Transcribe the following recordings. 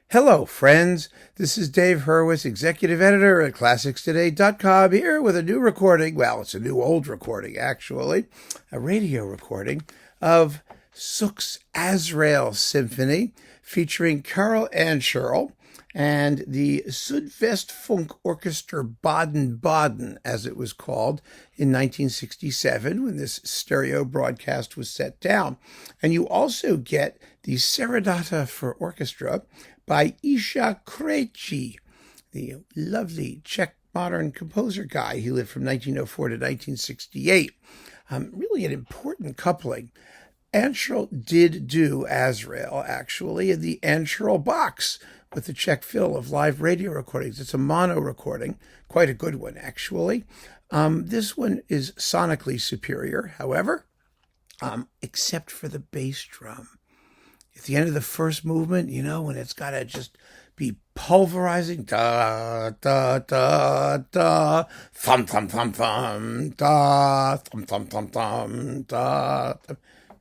Hello, friends. This is Dave Hurwitz, executive editor at ClassicsToday.com, here with a new recording. Well, it's a new old recording, actually, a radio recording of Suk's Asrael Symphony featuring Karl Ancerl and the Südwestfunk-Orchester Baden-Baden, as it was called, in 1967 when this stereo broadcast was set down. And you also get the Serenata for orchestra by Kreijči, the lovely Czech modern composer guy. He lived from 1904 to 1968. Really an important coupling. Ancerl did do Asrael, actually, in the Ancerl box with the Czech fill of live radio recordings. It's a mono recording, quite a good one, actually. This one is sonically superior, however, except for the bass drum. At the end of the first movement, you know, when it's got to just be pulverizing, da, da, da, da, thum, thum, thum, thum, da, thum, thum, thum, thum, da.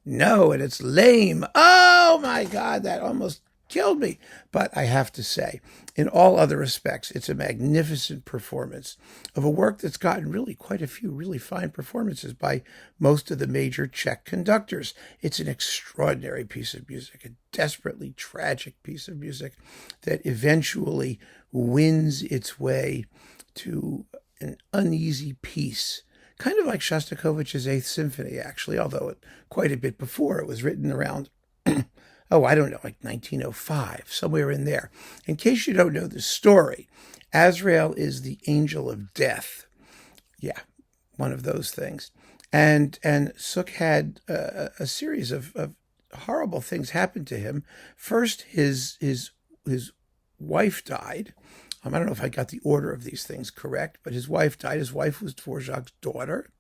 No, and it's lame. Oh, my God, that almost killed me. But I have to say, in all other respects, it's a magnificent performance of a work that's gotten really quite a few really fine performances by most of the major Czech conductors. It's an extraordinary piece of music, a desperately tragic piece of music that eventually wins its way to an uneasy peace. Kind of like Shostakovich's Eighth Symphony, actually, although quite a bit before. It was written around, I don't know, like 1905, somewhere in there. In case you don't know the story, Asrael is the angel of death. Yeah, one of those things. And Suk had a series of horrible things happen to him. First, his wife died. I don't know if I got the order of these things correct, but his wife died. His wife was Dvorak's daughter.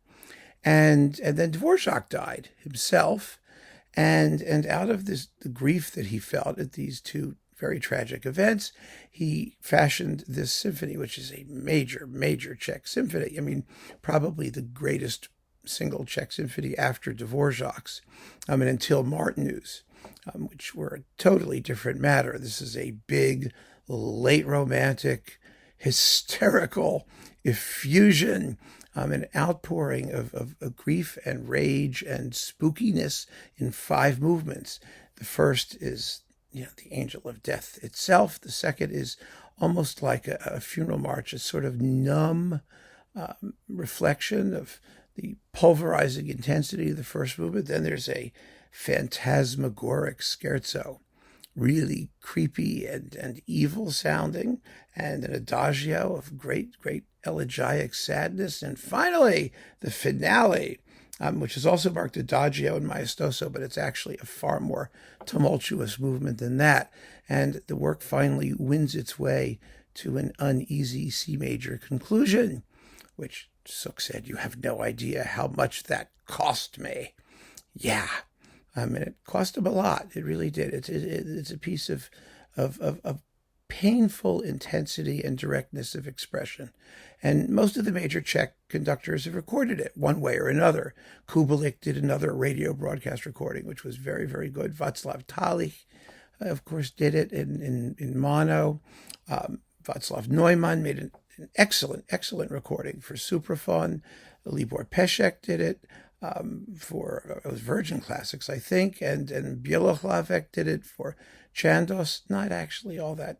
And then Dvorak died himself. And out of the grief that he felt at these two very tragic events, he fashioned this symphony, which is a major, major Czech symphony. I mean, probably the greatest single Czech symphony after Dvorak's, and until Martinu's, which were a totally different matter. This is a big, late romantic, hysterical effusion, an outpouring of grief and rage and spookiness in 5 movements. The first is, the Angel of Death itself. The second is almost like a funeral march, a sort of numb reflection of the pulverizing intensity of the first movement. Then there's a phantasmagoric scherzo, really creepy and evil sounding, and an adagio of great, great elegiac sadness. And finally, the finale, which is also marked adagio and maestoso, but it's actually a far more tumultuous movement than that. And the work finally wins its way to an uneasy C major conclusion, which Suk said, "You have no idea how much that cost me." Yeah. And it cost him a lot. It really did. It's a piece of painful intensity and directness of expression. And most of the major Czech conductors have recorded it one way or another. Kubelik did another radio broadcast recording, which was very, very good. Václav Talich, of course, did it in mono. Václav Neumann made an excellent, excellent recording for Supraphon. Libor Pešek did it. For it was Virgin Classics, I think, and Bělohlavek did it for Chandos. Not actually all that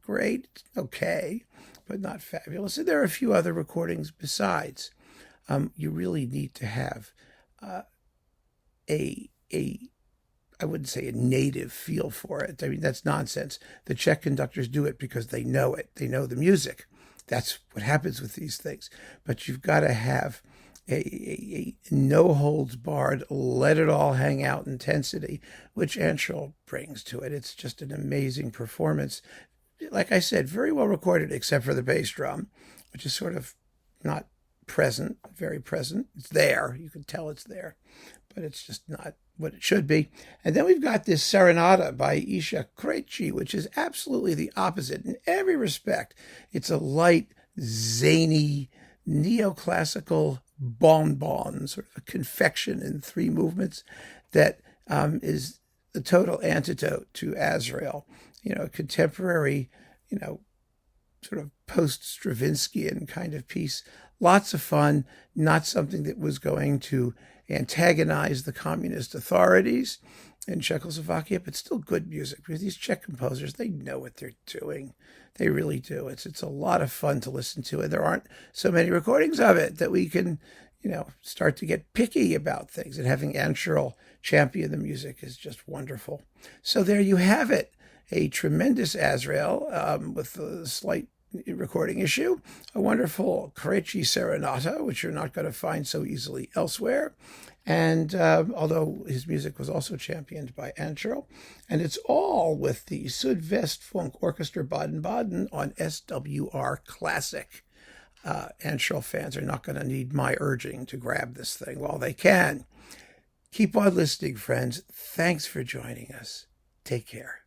great. It's okay, but not fabulous. And there are a few other recordings besides. You really need to have I wouldn't say a native feel for it. I mean, that's nonsense. The Czech conductors do it because they know it. They know the music. That's what happens with these things. But you've got to have a no-holds-barred, let-it-all-hang-out intensity, which Ancerl brings to it. It's just an amazing performance. Like I said, very well recorded, except for the bass drum, which is sort of not present, very present. It's there. You can tell it's there, but it's just not what it should be. And then we've got this Serenata by Kreijči, which is absolutely the opposite in every respect. It's a light, zany, neoclassical bonbon, sort of a confection in 3 movements that is the total antidote to Asrael. contemporary, sort of post-Stravinskyan kind of piece. Lots of fun, not something that was going to antagonize the communist authorities in Czechoslovakia, but still good music, because these Czech composers, they know what they're doing. They really do. It's a lot of fun to listen to, and there aren't so many recordings of it that we can, start to get picky about things. And having Ancerl champion the music is just wonderful. So there you have it. A tremendous Asrael with a slight recording issue, a wonderful Kreijči Serenata, which you're not going to find so easily elsewhere. And although his music was also championed by Ancerl, and it's all with the Südwestfunk-Orchester Baden-Baden on SWR Classic. Ancerl fans are not going to need my urging to grab this thing while they can. Keep on listening, friends. Thanks for joining us. Take care.